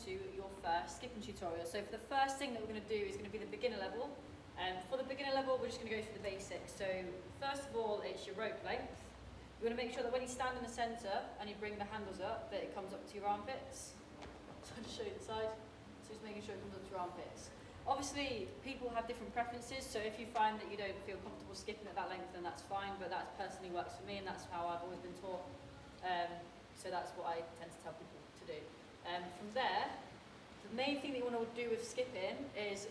to your first skipping tutorial. So for the first thing that we're going to do is going to be the beginner level. For the beginner level, we're just going to go through the basics. So first of all, it's your rope length. You want to make sure that when you stand in the centre and you bring the handles up, that it comes up to your armpits. So I'll just show you the side. So just making sure it comes up to your armpits. Obviously, people have different preferences, so if you find that you don't feel comfortable skipping at that length, then that's fine, but that personally works for me, and that's how I've always been taught. So that's what I tend to tell people to do. From there, the main thing that you want to do with skipping is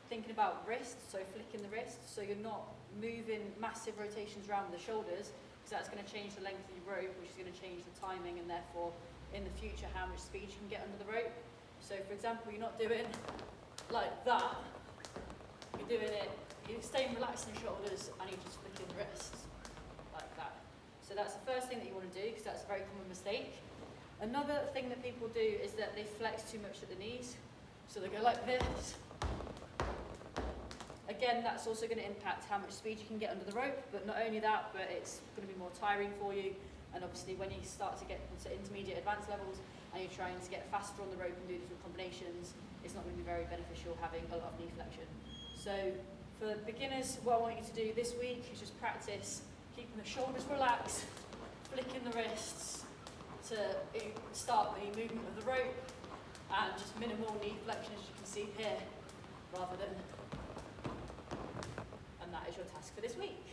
thinking about wrists, so flicking the wrists, so you're not moving massive rotations around the shoulders, because that's going to change the length of your rope, which is going to change the timing, and therefore, in the future, how much speed you can get under the rope. So, for example, you're not doing like that, you're doing it, you're staying relaxed in your shoulders, and you're just flicking the wrists, like that. So that's the first thing that you want to do, because that's a very common mistake. Another thing that people do is that they flex too much at the knees. So they go like this. Again, that's also going to impact how much speed you can get under the rope, but not only that, but it's going to be more tiring for you. And obviously when you start to get into intermediate advanced levels and you're trying to get faster on the rope and do different combinations, it's not going to be very beneficial having a lot of knee flexion. So for beginners, what I want you to do this week is just practice keeping the shoulders relaxed, flicking the wrists to start the movement of the rope, and just minimal knee flexion, as you can see here, rather than, and that is your task for this week.